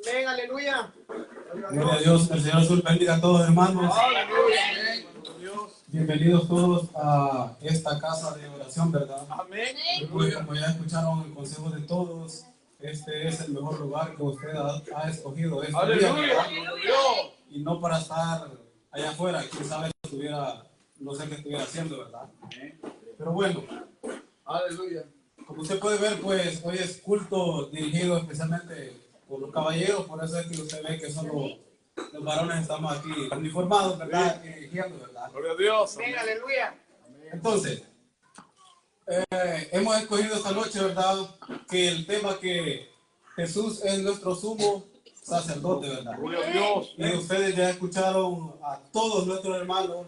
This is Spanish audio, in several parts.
Amén, aleluya. Gloria a Dios, el Señor Jesús bendiga a todos, hermanos. Aleluya. Bienvenidos todos a esta casa de oración, ¿verdad? Amén. Pues, como ya escucharon el consejo de todos, este es el mejor lugar que usted ha escogido este día, ¿verdad? Y no para estar allá afuera, quién sabe no sé qué estuviera haciendo, ¿verdad? Pero bueno, Aleluya. como usted puede ver, pues hoy es culto dirigido especialmente por los caballeros, por eso es que usted ve que solo los varones estamos aquí uniformados, ¿verdad? Dirigiendo, ¿verdad? Gloria a Dios. Amén, aleluya. Entonces, hemos escogido esta noche, ¿verdad? Que el tema que Jesús es nuestro sumo sacerdote, ¿verdad? Gloria a Dios. Y ustedes ya escucharon a todos nuestros hermanos,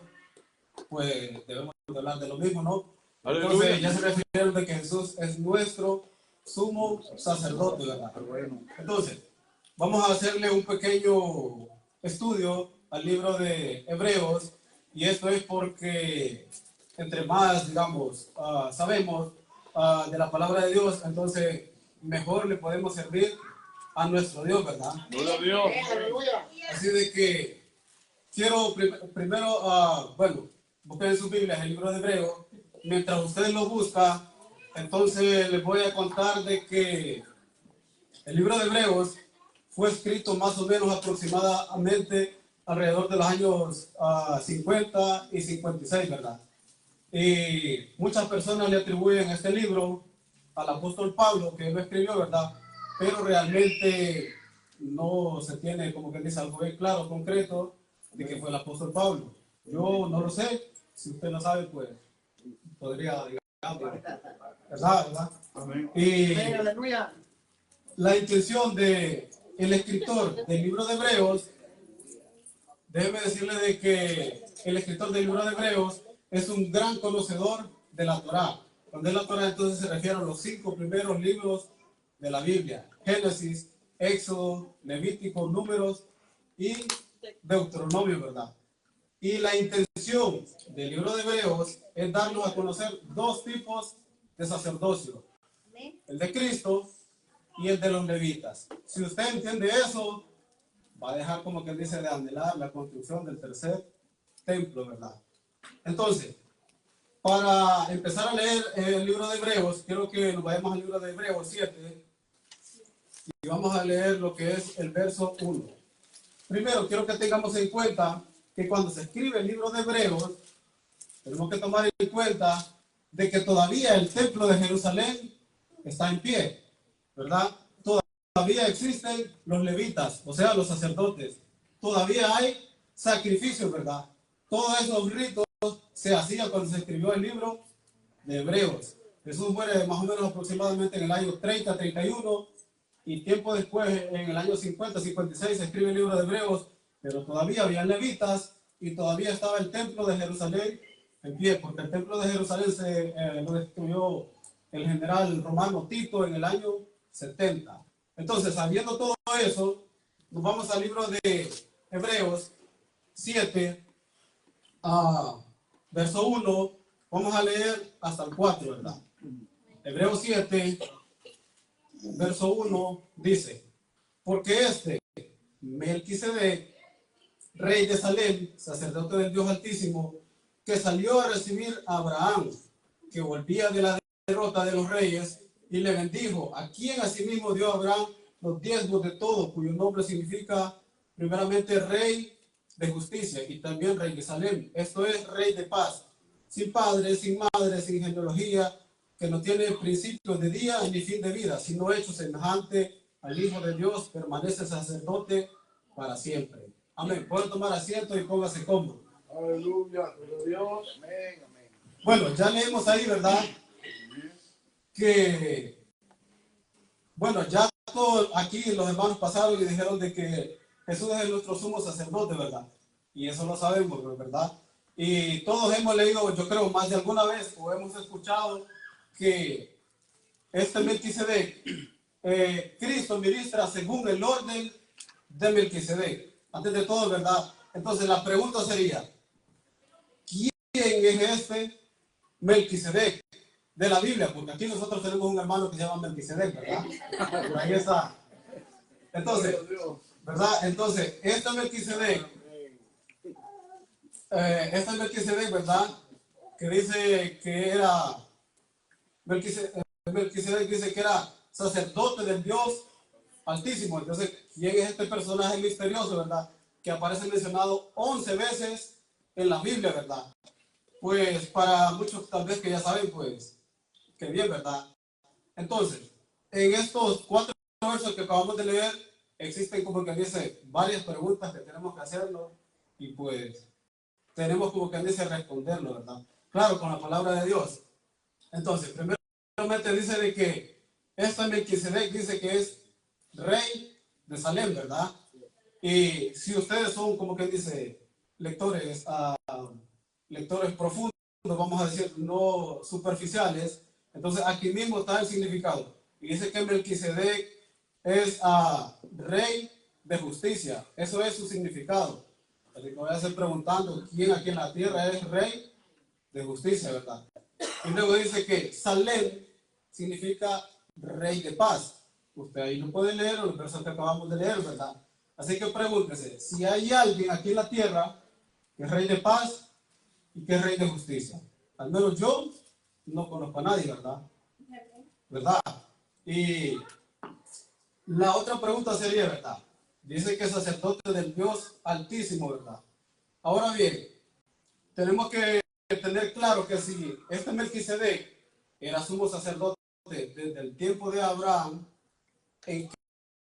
pues debemos hablar de lo mismo, ¿no? Entonces ya se refirieron de que Jesús es nuestro sumo sacerdote, ¿verdad? Entonces, vamos a hacerle un pequeño estudio al libro de Hebreos, y esto es porque entre más, digamos, sabemos de la palabra de Dios, entonces mejor le podemos servir a nuestro Dios, ¿verdad? Gloria a Dios. Así de que quiero primero, bueno, busquen en sus Biblias el libro de Hebreos. Mientras ustedes lo buscan, entonces les voy a contar de que el libro de Hebreos fue escrito más o menos aproximadamente alrededor de los años 50 y 56, ¿verdad? Y muchas personas le atribuyen este libro al apóstol Pablo, que él lo escribió, ¿verdad? Pero realmente no se tiene, como que dice, algo bien claro, concreto, de que fue el apóstol Pablo. Yo no lo sé, si usted lo sabe, pues podría, digamos, ¿verdad? Amén. Y Amén, aleluya. la intención de el escritor del libro de Hebreos, déjeme decirle de que el escritor del libro de Hebreos es un gran conocedor de la Torá. Cuando es la Torá, entonces se refiere a los 5 primeros libros de la Biblia: Génesis, Éxodo, Levítico, Números y Deuteronomio, ¿verdad? Y la intención del libro de Hebreos es darnos a conocer 2 tipos de sacerdocio: el de Cristo y el de los levitas. Si usted entiende eso, va a dejar, como que dice, de anhelar la construcción del tercer templo, ¿verdad? Entonces, para empezar a leer el libro de Hebreos, quiero que nos vayamos al libro de Hebreos 7 y vamos a leer lo que es el verso 1. Primero, quiero que tengamos en cuenta que cuando se escribe el libro de Hebreos, tenemos que tomar en cuenta de que todavía el templo de Jerusalén está en pie, ¿verdad? Todavía existen los levitas, o sea, los sacerdotes. Todavía hay sacrificios, ¿verdad? Todos esos ritos se hacían cuando se escribió el libro de Hebreos. Jesús muere más o menos aproximadamente en el año 30, 31, y tiempo después, en el año 50, 56, se escribe el libro de Hebreos, pero todavía había levitas y todavía estaba el templo de Jerusalén en pie, porque el templo de Jerusalén lo destruyó el general romano Tito en el año 70. Entonces, sabiendo todo eso, nos vamos al libro de Hebreos 7, verso 1, vamos a leer hasta el 4, ¿verdad? Hebreos 7, verso 1 dice: porque Melquisedec, rey de Salem, sacerdote del Dios Altísimo, que salió a recibir a Abraham, que volvía de la derrota de los reyes, y le bendijo, a quien asimismo dio a Abraham los diezmos de todo, cuyo nombre significa primeramente rey de justicia y también rey de Salem, esto es, rey de paz, sin padre, sin madre, sin genealogía, que no tiene principios de día ni fin de vida, sino hecho semejante al Hijo de Dios, permanece sacerdote para siempre. Amén. Pueden tomar asiento y póngase cómodo. Aleluya. Gloria a Dios. Amén, amén. Bueno, ya leemos ahí, ¿verdad? Que, bueno, ya todos aquí los hermanos pasaron y dijeron de que Jesús es nuestro sumo sacerdote, ¿verdad? Y eso lo sabemos, ¿verdad? Y todos hemos leído, yo creo, más de alguna vez, o hemos escuchado que este Melquisedec, Cristo ministra según el orden de Melquisedec. Antes de todo, ¿verdad? Entonces la pregunta sería: ¿quién es este Melquisedec de la Biblia? Porque aquí nosotros tenemos un hermano que se llama Melquisedec, ¿verdad? Por ahí está. Entonces, Gloria a Dios. ¿verdad? Entonces, este Melquisedec, ¿verdad? Que dice que era, Melquisedec dice que era sacerdote del Dios Altísimo. Entonces, ¿quién es este personaje misterioso, verdad? Que aparece mencionado 11 veces en la Biblia, ¿verdad? Pues para muchos tal vez que ya saben, pues, que bien, ¿verdad? Entonces, en estos 4 versos que acabamos de leer, existen como que dice varias preguntas que tenemos que hacernos y pues tenemos como que dice responderlo, ¿verdad? Claro, con la palabra de Dios. Entonces, primeramente dice de que esta Melquisedec dice que es rey de Salem, ¿verdad? Y si ustedes son como que dice lectores, lectores profundos, vamos a decir, no superficiales, entonces aquí mismo está el significado. Y dice que Melquisedec es rey de justicia. Eso es su significado. Así que voy a hacer preguntando quién aquí en la tierra es rey de justicia, ¿verdad? Y luego dice que Salem significa rey de paz. Usted ahí lo puede leer o los versos que acabamos de leer, ¿verdad? Así que pregúntese, si hay alguien aquí en la tierra que es rey de paz y que es rey de justicia. Al menos yo no conozco a nadie, ¿verdad? ¿Verdad? Y la otra pregunta sería, ¿verdad? Dice que es sacerdote del Dios Altísimo, ¿verdad? Ahora bien, tenemos que tener claro que si este Melquisedec era sumo sacerdote desde el tiempo de Abraham, ¿en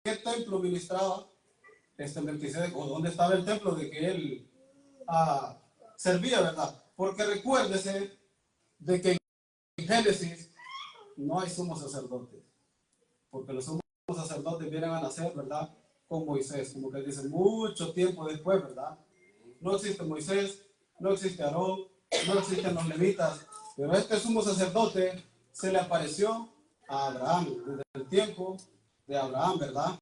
qué templo ministraba este Melquisedec? ¿O dónde estaba el templo de que él servía, verdad? Porque recuérdese de que en Génesis no hay sumos sacerdotes, porque los sumos sacerdotes vienen a nacer, ¿verdad? Con Moisés, como que dice, mucho tiempo después, ¿verdad? No existe Moisés, no existe Aarón, no existen los levitas, pero este sumo sacerdote se le apareció a Abraham desde el tiempo de Abraham, ¿verdad?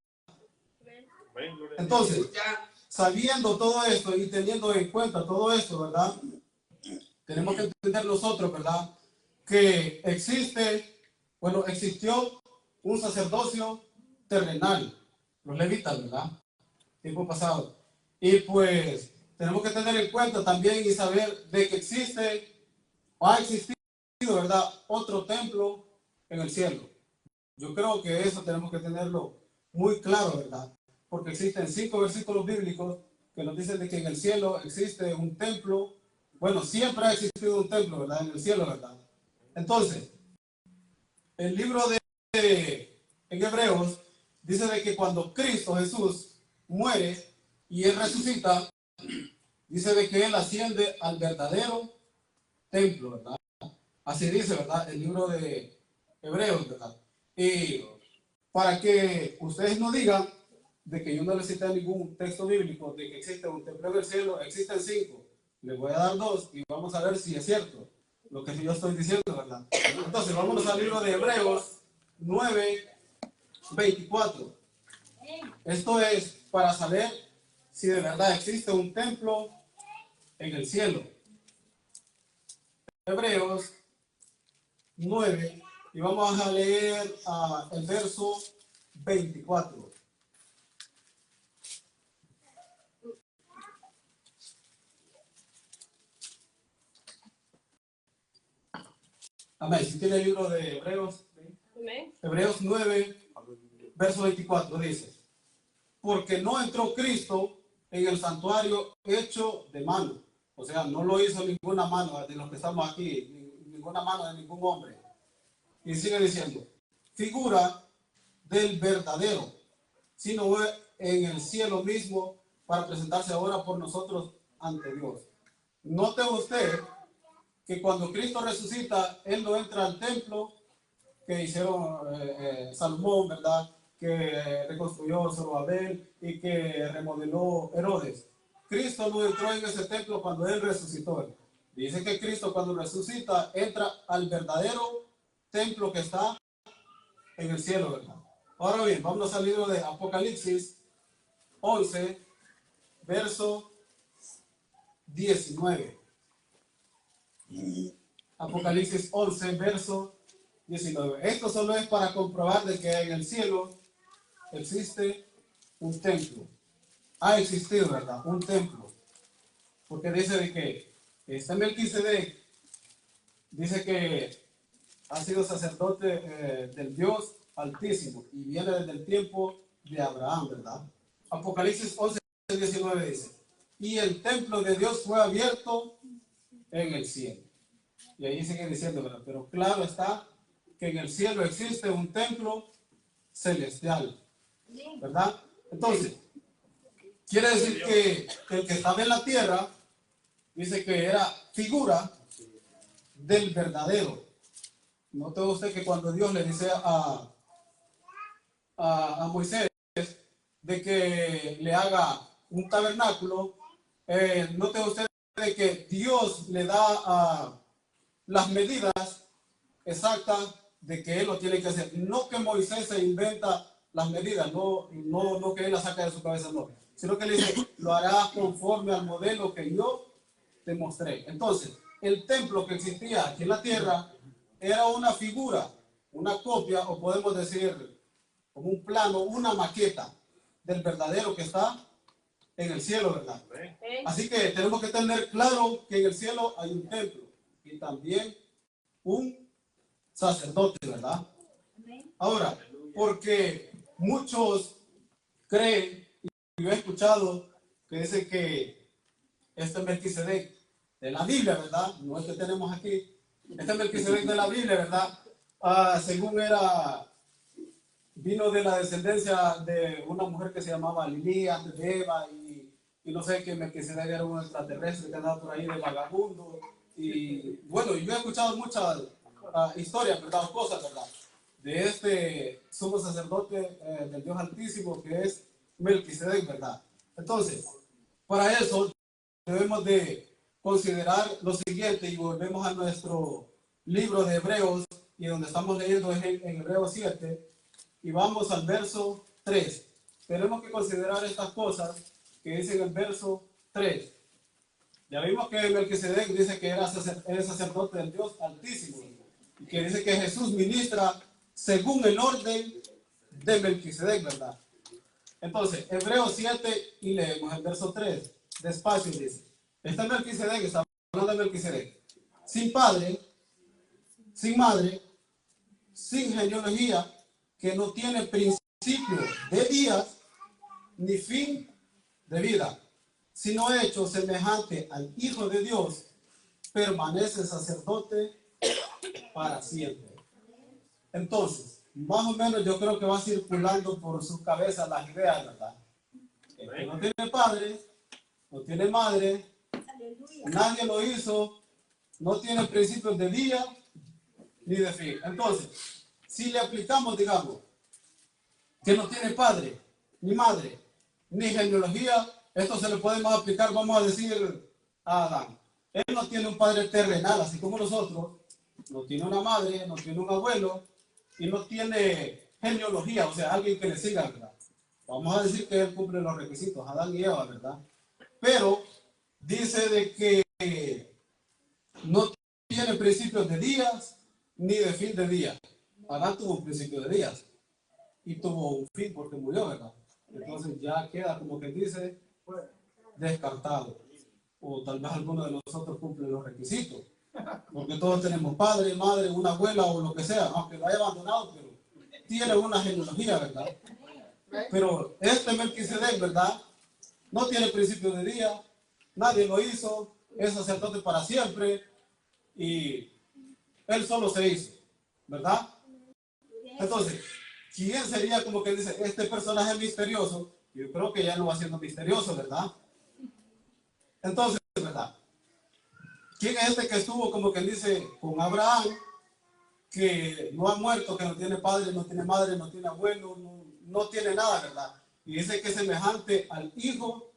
Entonces, sabiendo todo esto y teniendo en cuenta todo esto, ¿verdad? Tenemos que entender nosotros, ¿verdad? Que existió un sacerdocio terrenal, los levitas, ¿verdad? Tiempo pasado. Y pues tenemos que tener en cuenta también y saber de que existe o ha existido, ¿verdad? Otro templo en el cielo. Yo creo que eso tenemos que tenerlo muy claro, ¿verdad? Porque existen 5 versículos bíblicos que nos dicen de que en el cielo existe un templo. Bueno, siempre ha existido un templo, ¿verdad? En el cielo, ¿verdad? Entonces, el libro en Hebreos dice de que cuando Cristo Jesús muere y él resucita, dice de que él asciende al verdadero templo, ¿verdad? Así dice, ¿verdad? El libro de Hebreos, ¿verdad? Y para que ustedes no digan de que yo no les cité ningún texto bíblico de que existe un templo en el cielo, existen 5. Les voy a dar 2 y vamos a ver si es cierto lo que yo estoy diciendo, ¿verdad? Entonces, vámonos al libro de Hebreos 9:24. Esto es para saber si de verdad existe un templo en el cielo. Hebreos 9, y vamos a leer el verso 24. Amén. Si tiene el libro de Hebreos, Amén. Hebreos 9, verso 24 dice: porque no entró Cristo en el santuario hecho de mano. O sea, no lo hizo ninguna mano de los que estamos aquí, ninguna mano de ningún hombre. Y sigue diciendo, figura del verdadero, sino en el cielo mismo para presentarse ahora por nosotros ante Dios. Note usted que cuando Cristo resucita, Él no entra al templo que hicieron Salomón, ¿verdad? Que reconstruyó Zorobabel y que remodeló Herodes. Cristo no entró en ese templo cuando Él resucitó. Dice que Cristo cuando resucita entra al verdadero templo que está en el cielo, ¿verdad? Ahora bien, vamos al libro de Apocalipsis 11, verso 19. Apocalipsis 11, verso 19. Esto solo es para comprobar de que en el cielo existe un templo. Ha existido, ¿verdad? Un templo. Porque dice de que este Melquisedec dice que ha sido sacerdote del Dios Altísimo y viene desde el tiempo de Abraham, ¿verdad? Apocalipsis 11:19 dice, y el templo de Dios fue abierto en el cielo. Y ahí sigue diciendo, ¿verdad? Pero claro está que en el cielo existe un templo celestial, ¿verdad? Entonces, quiere decir que el que estaba en la tierra, dice que era figura del verdadero. Note usted que cuando Dios le dice a Moisés de que le haga un tabernáculo, note usted de que Dios le da las medidas exactas de que él lo tiene que hacer. No que Moisés se inventa las medidas, no que él las saca de su cabeza, no. Sino que le dice, lo harás conforme al modelo que yo te mostré. Entonces, el templo que existía aquí en la tierra era una figura, una copia, o podemos decir como un plano, una maqueta del verdadero que está en el cielo, ¿verdad? Así que tenemos que tener claro que en el cielo hay un templo y también un sacerdote, ¿verdad? Ahora, porque muchos creen, y yo he escuchado que dice que este Melquisedec de la Biblia, ¿verdad? No es que tenemos aquí, este Melquisedec de la Biblia, ¿verdad? Según vino de la descendencia de una mujer que se llamaba Lili, antes de Eva, y no sé, que Melquisedec era un extraterrestre que andaba por ahí de vagabundo. Y bueno, yo he escuchado muchas historias, ¿verdad? O cosas, ¿verdad? De este sumo sacerdote del Dios Altísimo que es Melquisedec, ¿verdad? Entonces, para eso debemos de considerar lo siguiente y volvemos a nuestro libro de Hebreos y donde estamos leyendo en Hebreos 7 y vamos al verso 3. Tenemos que considerar estas cosas que dice en el verso 3. Ya vimos que Melquisedec dice que era sacerdote del Dios Altísimo y que dice que Jesús ministra según el orden de Melquisedec, ¿verdad? Entonces, Hebreos 7 y leemos el verso 3. Despacio dice, este Melquisedec, está hablando de Melquisedec, sin padre, sin madre, sin genealogía, que no tiene principio de días ni fin de vida, sino hecho semejante al Hijo de Dios, permanece sacerdote para siempre. Entonces, más o menos yo creo que va circulando por su cabeza las ideas, ¿verdad? El que no tiene padre, no tiene madre, nadie lo hizo, no tiene principios de día ni de fin. Entonces, si le aplicamos, digamos, que no tiene padre, ni madre, ni genealogía, esto se le podemos aplicar, vamos a decir, a Adán. Él no tiene un padre terrenal, así como nosotros, no tiene una madre, no tiene un abuelo, y no tiene genealogía, o sea, alguien que le siga, ¿verdad? Vamos a decir que él cumple los requisitos, Adán y Eva, ¿verdad? Pero dice de que no tiene principios de días ni de fin de día. Adán tuvo un principio de días y tuvo un fin porque murió, ¿verdad? Entonces ya queda como que dice descartado. O tal vez alguno de nosotros cumple los requisitos. Porque todos tenemos padre, madre, una abuela o lo que sea, aunque lo haya abandonado, pero tiene una genealogía, ¿verdad? Pero este Melquisedec, ¿verdad? No tiene principio de día, nadie lo hizo, es sacerdote para siempre y él solo se hizo, ¿verdad? Entonces, ¿quién sería como que dice este personaje misterioso? Yo creo que ya no va siendo misterioso, ¿verdad? Entonces, ¿verdad? ¿Quién es este que estuvo como que dice con Abraham, que no ha muerto, que no tiene padre, no tiene madre, no tiene abuelo, no tiene nada, ¿verdad? Y dice que es semejante al Hijo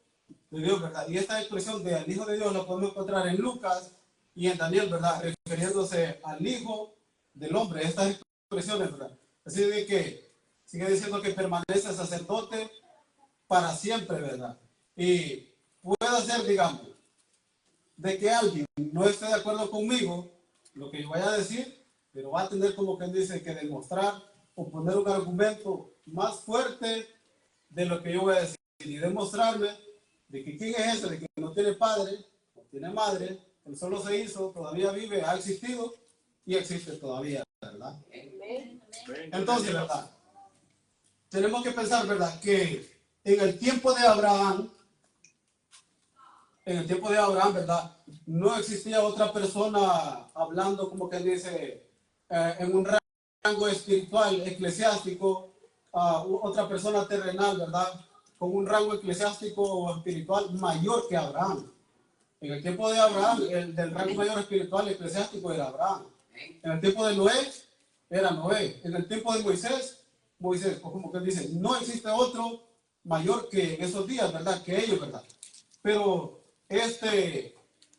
de Dios, ¿verdad? Y esta expresión de al Hijo de Dios la podemos encontrar en Lucas y en Daniel, ¿verdad? Refiriéndose al Hijo del Hombre, estas expresiones, ¿verdad? Así de que sigue diciendo que permanece sacerdote para siempre, ¿verdad? Y puede ser, digamos, de que alguien no esté de acuerdo conmigo, lo que yo vaya a decir, pero va a tener como quien dice que demostrar o poner un argumento más fuerte de lo que yo voy a decir y demostrarme de que quién es ese, de que no tiene padre, no tiene madre, él solo se hizo, todavía vive, ha existido y existe todavía, ¿verdad? Entonces, ¿verdad? Tenemos que pensar, ¿verdad? Que en el tiempo de Abraham, ¿verdad? No existía otra persona hablando, como que dice, en un rango espiritual, eclesiástico, otra persona terrenal, ¿verdad? Con un rango eclesiástico o espiritual mayor que Abraham. En el tiempo de Abraham, el del rango mayor espiritual eclesiástico era Abraham. En el tiempo de Noé, era Noé. En el tiempo de Moisés, o como que dice, no existe otro mayor que en esos días, ¿verdad? Que ellos, ¿verdad? Pero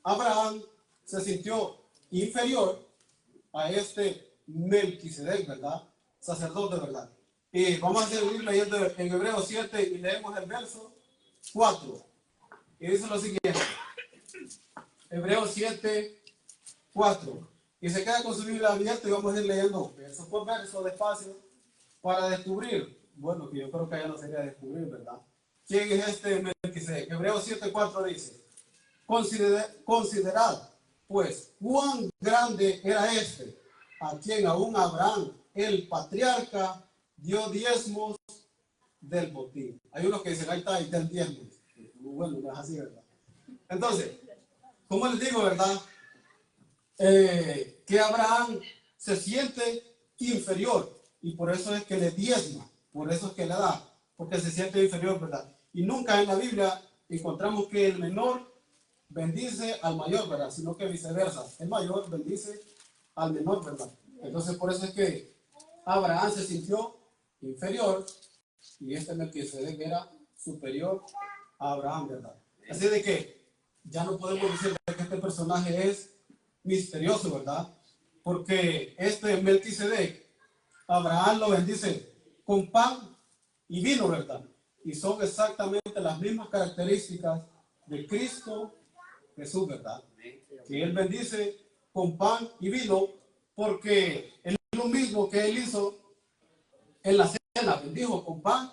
Abraham se sintió inferior a Melquisedec, ¿verdad? Sacerdote, ¿verdad? Y vamos a seguir leyendo en Hebreos 7 y leemos el verso 4. Y dice lo siguiente. Hebreos 7, 4. Y se queda con su Biblia abierta y vamos a ir leyendo verso por verso despacio para descubrir. Bueno, que yo creo que ya no sería descubrir, ¿verdad? ¿Quién es este Melquisedec? Hebreos 7, 4 dice. Considerad, pues, cuán grande era a quien aún Abraham, el patriarca, dio diezmos del botín. Hay unos que dicen, ahí está, ahí está el diezmo. Bueno, no es así, ¿verdad? Entonces, como les digo, ¿verdad? Que Abraham se siente inferior y por eso es que le diezma, por eso es que le da, porque se siente inferior, ¿verdad? Y nunca en la Biblia encontramos que el menor bendice al mayor, ¿verdad? Sino que viceversa, el mayor bendice al menor, ¿verdad? Entonces por eso es que Abraham se sintió inferior y Melquisedec era superior a Abraham, ¿verdad? Así de que ya no podemos decir que este personaje es misterioso, ¿verdad? Porque Melquisedec, Abraham lo bendice con pan y vino, ¿verdad? Y son exactamente las mismas características de Cristo Jesús, ¿verdad? Que él bendice con pan y vino porque es lo mismo que él hizo en la cena, bendijo con pan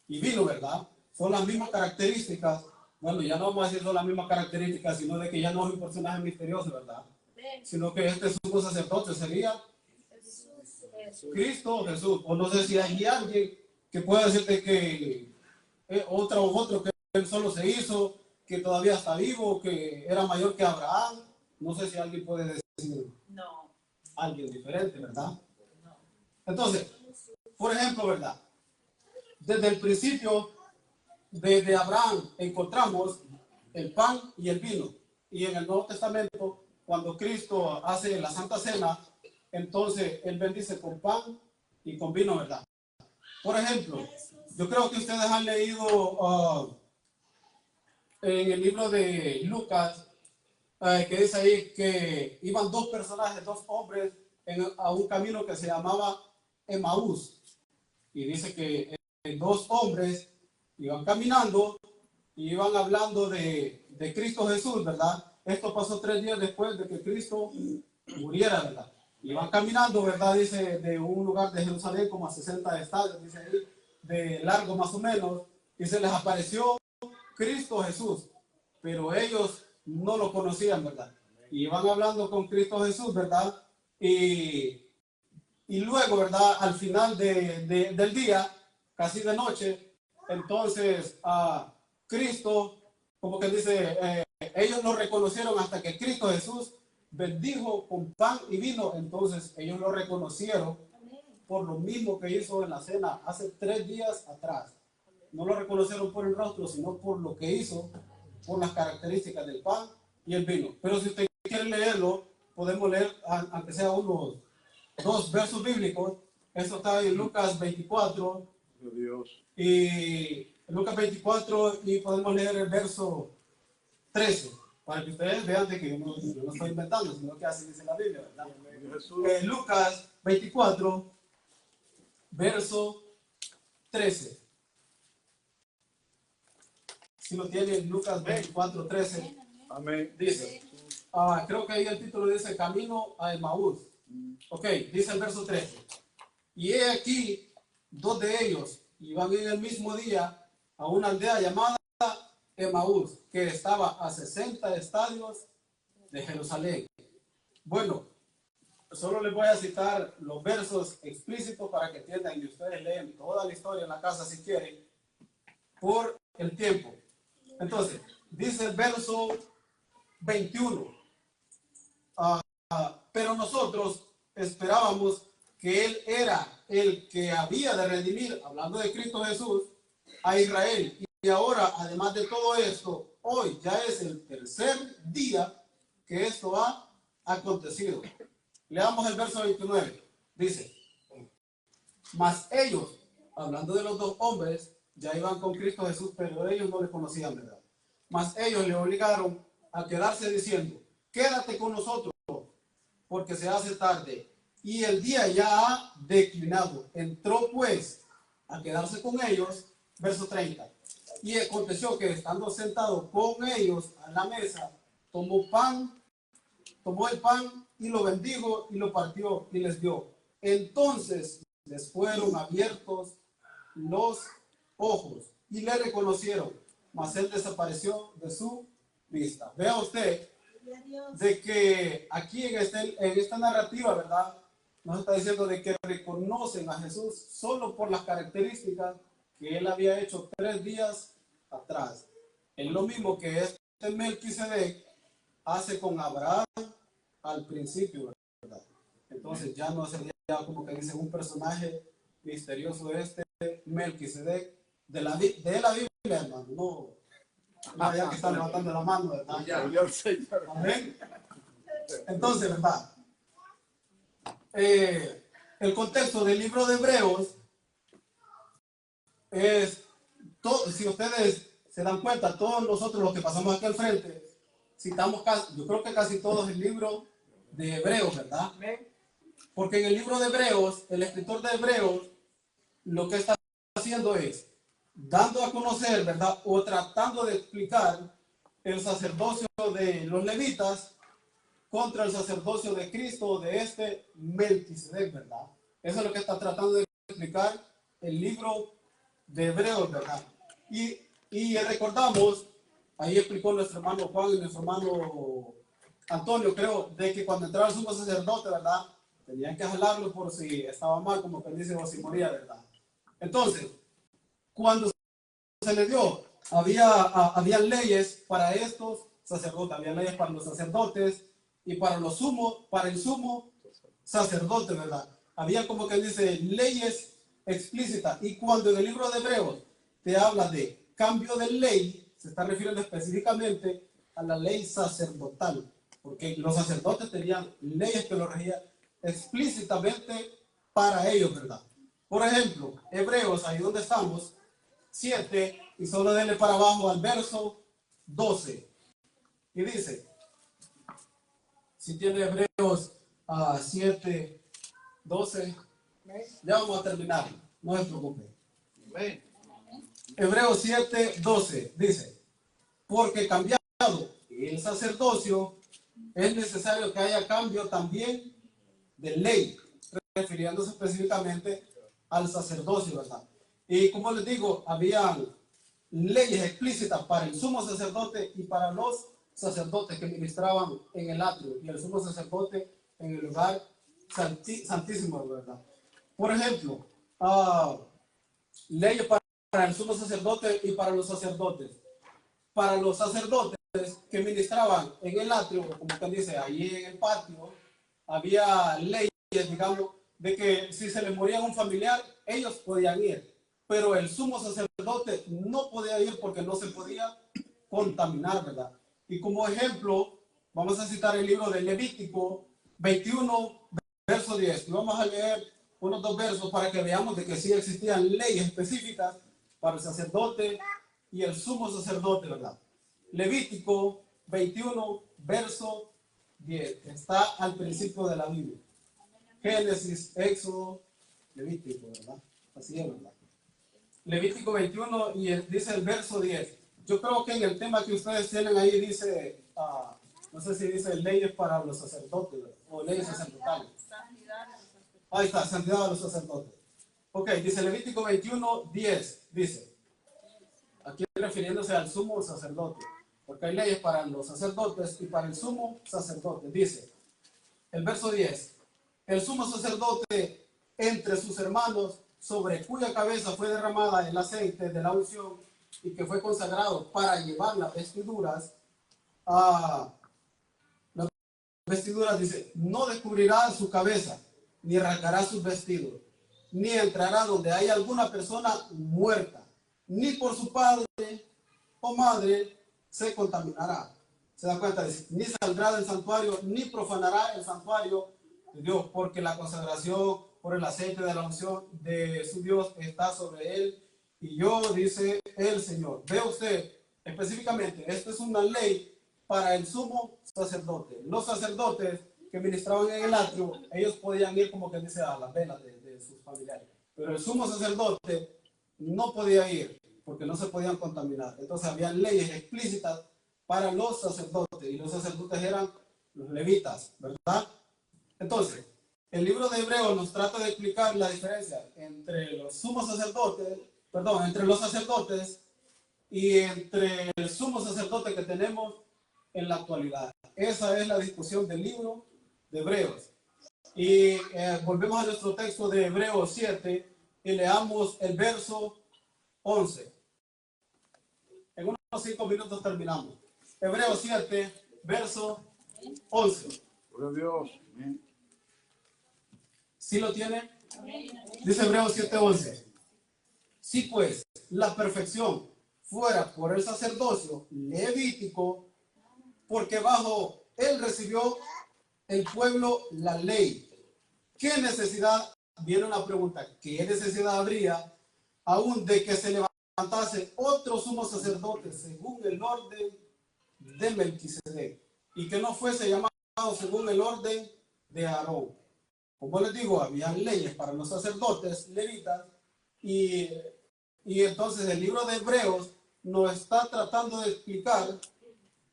y vino, ¿verdad? Son las mismas características. Bueno, ya no vamos a decir son las mismas características, sino de que ya no es un personaje misterioso, ¿verdad? Sino que este sumo sacerdote sería Cristo Jesús. O no sé si hay alguien que pueda decirte que otro que él solo se hizo, que todavía está vivo, que era mayor que Abraham. No sé si alguien puede decir alguien diferente, ¿verdad? Entonces, por ejemplo, ¿verdad? Desde el principio, desde Abraham, encontramos el pan y el vino. Y en el Nuevo Testamento, cuando Cristo hace la Santa Cena, entonces él bendice con pan y con vino, ¿verdad? Por ejemplo, yo creo que ustedes han leído en el libro de Lucas, que dice ahí que iban dos personajes, dos hombres, a un camino que se llamaba Emaús. Y dice que dos hombres iban caminando y iban hablando de Cristo Jesús, ¿verdad? Esto pasó 3 días después de que Cristo muriera, ¿verdad? Iban caminando, ¿verdad? Dice, de un lugar de Jerusalén como a 60 estadios, dice ahí, de largo más o menos, y se les apareció Cristo Jesús, pero ellos no lo conocían, ¿verdad? Y iban hablando con Cristo Jesús, ¿verdad? Y luego, ¿verdad? Al final del día, casi de noche, entonces a Cristo, como que dice, ellos lo reconocieron hasta que Cristo Jesús bendijo con pan y vino, entonces ellos lo reconocieron por lo mismo que hizo en la cena hace 3 días atrás. No lo reconocieron por el rostro, sino por lo que hizo, por las características del pan y el vino. Pero si usted quiere leerlo, podemos leer, aunque sea unos 2 versos bíblicos. Esto está en Lucas 24. Y Lucas 24 y podemos leer el verso 13. Para que ustedes vean de que yo no estoy inventando, sino que así dice la Biblia, ¿verdad? Lucas 24, verso 13. Si lo tienen, Lucas 24, 13. Amén. Dice, creo que ahí el título dice Camino a Emaús. Ok, dice el verso 13. Y he aquí, 2 de ellos y van en el mismo día a una aldea llamada Emaús, que estaba a 60 estadios de Jerusalén. Bueno, solo les voy a citar los versos explícitos para que entiendan y ustedes leen toda la historia en la casa si quieren, por el tiempo. Entonces, dice el verso 21, pero nosotros esperábamos que Él era el que había de redimir, hablando de Cristo Jesús, a Israel. Y ahora, además de todo esto, hoy ya es el tercer día que esto ha acontecido. Leamos el verso 29. Dice, mas ellos, hablando de los dos hombres, ya iban con Cristo Jesús, pero ellos no le conocían, ¿verdad? Mas ellos le obligaron a quedarse diciendo, quédate con nosotros, porque se hace tarde y el día ya ha declinado. Entró pues a quedarse con ellos, verso 30. Y aconteció que estando sentado con ellos a la mesa, tomó el pan y lo bendijo y lo partió y les dio. Entonces les fueron abiertos los ojos y le reconocieron, mas él desapareció de su vista. Vea usted de que aquí en esta narrativa, ¿verdad? Nos está diciendo de que reconocen a Jesús solo por las características que él había hecho 3 días atrás. Es lo mismo que este Melquisedec hace con Abraham al principio, ¿verdad? Entonces ya no sería como que dicen un personaje misterioso este Melquisedec de la Biblia, hermano. No, ya que están levantando la mano, ¿verdad? Amén. Entonces, ¿verdad? El contexto del libro de Hebreos es, si ustedes se dan cuenta, todos nosotros los que pasamos aquí al frente, citamos yo creo que casi todos el libro de Hebreos, ¿verdad? Porque en el libro de Hebreos, el escritor de Hebreos, lo que está haciendo es dando a conocer, ¿verdad? O tratando de explicar el sacerdocio de los levitas contra el sacerdocio de Cristo, de este Melquisedec, ¿verdad? Eso es lo que está tratando de explicar el libro de Hebreos, ¿verdad? Y recordamos, ahí explicó nuestro hermano Juan y nuestro hermano Antonio, creo, de que cuando entraba el sumo sacerdote, ¿verdad? Tenían que jalarlo por si estaba mal, como que dice, o si moría, ¿verdad? Entonces, cuando se le dio, había leyes para estos sacerdotes, había leyes para los sacerdotes y para el sumo sacerdote, ¿verdad? Había como que dice leyes explícitas, y cuando en el libro de Hebreos te habla de cambio de ley, se está refiriendo específicamente a la ley sacerdotal, porque los sacerdotes tenían leyes que lo regían explícitamente para ellos, ¿verdad? Por ejemplo, Hebreos, ahí donde estamos, 7, y solo denle para abajo al verso 12. Y dice, si tiene Hebreos 7, 12, ya vamos a terminar, no se preocupe. Hebreos 7, 12 dice, porque cambiado el sacerdocio, es necesario que haya cambio también de ley, refiriéndose específicamente al sacerdocio, ¿verdad? Y como les digo, había leyes explícitas para el sumo sacerdote y para los sacerdotes que ministraban en el atrio, y el sumo sacerdote en el lugar santísimo, ¿verdad? Por ejemplo, leyes para el sumo sacerdote y para los sacerdotes. Para los sacerdotes que ministraban en el atrio, como usted dice, ahí en el patio, había leyes, digamos, de que si se les moría un familiar, ellos podían ir, pero el sumo sacerdote no podía ir porque no se podía contaminar, ¿verdad? Y como ejemplo, vamos a citar el libro de Levítico 21, verso 10. Y vamos a leer unos 2 versos para que veamos de que sí existían leyes específicas para el sacerdote y el sumo sacerdote, ¿verdad? Levítico 21, verso 10. Está al principio de la Biblia. Génesis, Éxodo, Levítico, ¿verdad? Así es, ¿verdad? Levítico 21 y dice el verso 10. Yo creo que en el tema que ustedes tienen ahí dice, no sé si dice leyes para los sacerdotes, ¿verdad? O leyes sacerdotales. Ahí está, santidad de los sacerdotes. Ok, dice Levítico 21:10, dice, aquí refiriéndose al sumo sacerdote, porque hay leyes para los sacerdotes y para el sumo sacerdote. Dice, el verso 10, el sumo sacerdote entre sus hermanos, sobre cuya cabeza fue derramada el aceite de la unción y que fue consagrado para llevar las vestiduras, dice, no descubrirá su cabeza, ni arrancará sus vestidos, ni entrará donde haya alguna persona muerta, ni por su padre o madre se contaminará. Se da cuenta, dice, ni saldrá del santuario, ni profanará el santuario de Dios, porque la consagración por el aceite de la unción de su Dios está sobre él. Y yo, dice el Señor. Ve usted, específicamente, esta es una ley para el sumo sacerdote. Los sacerdotes que ministraban en el atrio, ellos podían ir, como que dice, a las velas de sus familiares. Pero el sumo sacerdote no podía ir, porque no se podían contaminar. Entonces había leyes explícitas para los sacerdotes, y los sacerdotes eran los levitas, ¿verdad? Entonces, el libro de Hebreos nos trata de explicar la diferencia entre los sumos sacerdotes, entre los sacerdotes y entre el sumo sacerdote que tenemos en la actualidad. Esa es la discusión del libro de Hebreos. Y volvemos a nuestro texto de Hebreos 7 y leamos el verso 11. En unos 5 minutos terminamos. Hebreos 7, verso 11. Gloria a Dios. ¿Sí lo tiene? Dice Hebreos 7:11. Si pues la perfección fuera por el sacerdocio levítico, porque bajo él recibió el pueblo la ley, ¿qué necesidad? Viene una pregunta, ¿qué necesidad habría aún de que se levantase otro sumo sacerdote según el orden de Melquisedec y que no fuese llamado según el orden de Aarón? Como les digo, había leyes para los sacerdotes levitas y entonces el libro de Hebreos nos está tratando de explicar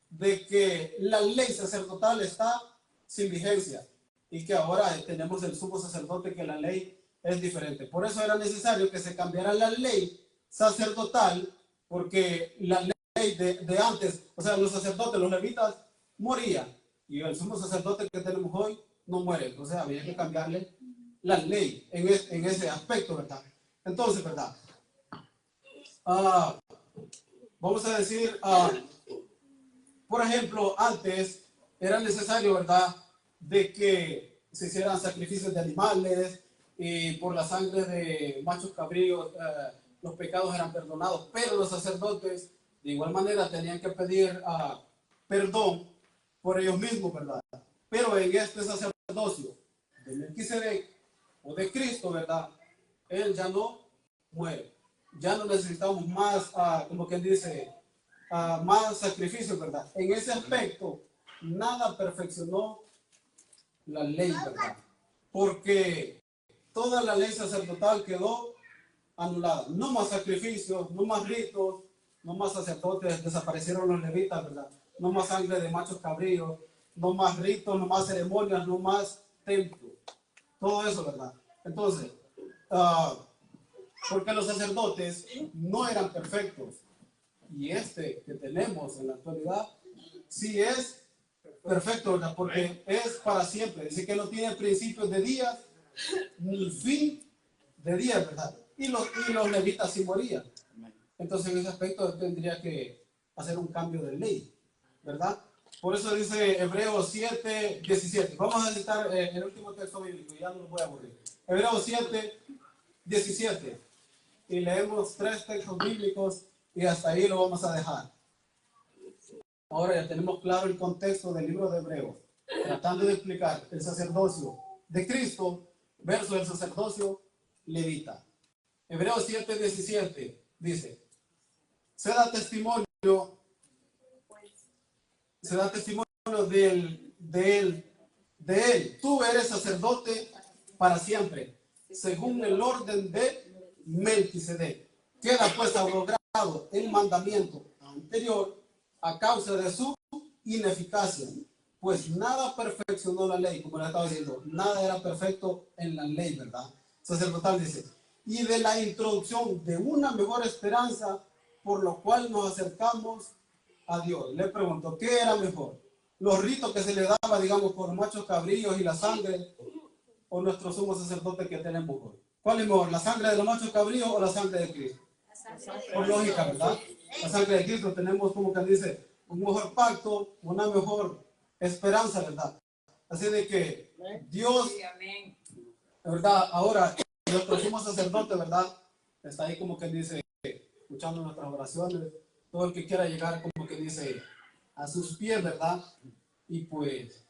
de que la ley sacerdotal está sin vigencia y que ahora tenemos el sumo sacerdote, que la ley es diferente. Por eso era necesario que se cambiara la ley sacerdotal, porque la ley de antes, o sea, los sacerdotes, los levitas morían, y el sumo sacerdote que tenemos hoy no muere. Entonces había que cambiarle la ley en ese aspecto, ¿verdad? Entonces, ¿verdad? Vamos a decir, por ejemplo, antes era necesario, ¿verdad?, de que se hicieran sacrificios de animales y por la sangre de machos cabríos los pecados eran perdonados, pero los sacerdotes de igual manera tenían que pedir perdón por ellos mismos, ¿verdad? Pero en este sacerdocio de Melquisedec o de Cristo, ¿verdad?, él ya no muere. Ya no necesitamos más, como quien dice, más sacrificios, ¿verdad? En ese aspecto, nada perfeccionó la ley, ¿verdad? Porque toda la ley sacerdotal quedó anulada. No más sacrificios, no más ritos, no más sacerdotes, desaparecieron los levitas, ¿verdad? No más sangre de machos cabríos, no más ritos, no más ceremonias, no más templo. Todo eso, ¿verdad? Entonces, porque los sacerdotes no eran perfectos. Y este que tenemos en la actualidad sí es perfecto, ¿verdad? Porque es para siempre. Dice que no tiene principios de días ni fin de días, ¿verdad? Y los levitas sí morían. Entonces en ese aspecto tendría que hacer un cambio de ley, ¿verdad? Por eso dice Hebreos 7:17. Vamos a citar el último texto bíblico, ya no lo voy a aburrir. Hebreos 7:17. Y leemos 3 textos bíblicos y hasta ahí lo vamos a dejar. Ahora ya tenemos claro el contexto del libro de Hebreos, tratando de explicar el sacerdocio de Cristo versus el sacerdocio levita. Hebreos 7:17 dice, se da testimonio de él. Tú eres sacerdote para siempre, según el orden de Melquisedec. Queda pues abrogado el mandamiento anterior a causa de su ineficacia, pues nada perfeccionó la ley, como le estaba diciendo, nada era perfecto en la ley, ¿verdad? Sacerdotal dice, y de la introducción de una mejor esperanza por lo cual nos acercamos a Dios. Le pregunto, ¿qué era mejor? ¿Los ritos que se le daba, digamos, por machos cabríos y la sangre, o nuestro sumo sacerdote que tenemos hoy? ¿Cuál es mejor, la sangre de los machos cabríos o la sangre de Cristo? Por lógica, ¿verdad? La sangre de Cristo, tenemos, como que dice, un mejor pacto, una mejor esperanza, ¿verdad? Así de que Dios, ¿verdad? Ahora, nuestro sumo sacerdote, ¿verdad? Está ahí como que dice, escuchando nuestras oraciones, todo el que quiera llegar como que dice a sus pies, ¿verdad? Y pues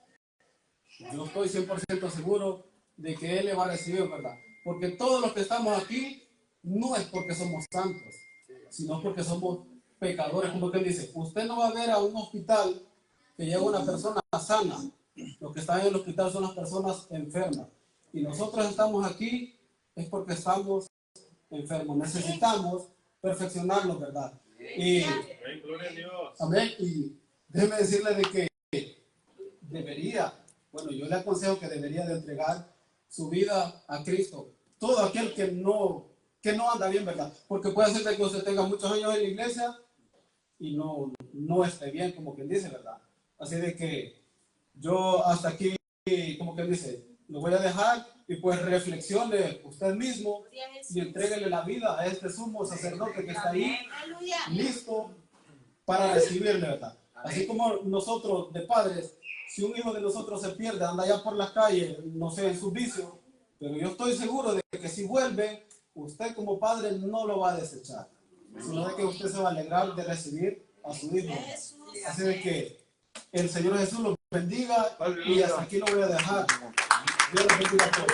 yo estoy 100% seguro de que Él le va a recibir, ¿verdad? Porque todos los que estamos aquí no es porque somos santos, sino porque somos pecadores, como que dice, usted no va a ver a un hospital que llega una persona sana, los que están en el hospital son las personas enfermas, y nosotros estamos aquí es porque estamos enfermos, necesitamos perfeccionarnos, ¿verdad? Y, amén, y déjeme decirle de que debería, bueno, yo le aconsejo que debería de entregar su vida a Cristo, todo aquel que no anda bien, ¿verdad? Porque puede ser que usted tenga muchos años en la iglesia y no esté bien, como quien dice, ¿verdad? Así de que yo hasta aquí, como quien dice, lo voy a dejar y pues reflexione usted mismo y entréguele la vida a este sumo sacerdote que está ahí, listo para recibirle, ¿verdad? Así como nosotros de padres, si un hijo de nosotros se pierde, anda allá por la calle, no sé, en sus vicios, pero yo estoy seguro de que si vuelve, usted como padre no lo va a desechar, sino de que usted se va a alegrar de recibir a su hijo. Así de que el Señor Jesús los bendiga y hasta aquí lo voy a dejar. Dios los bendiga a todos.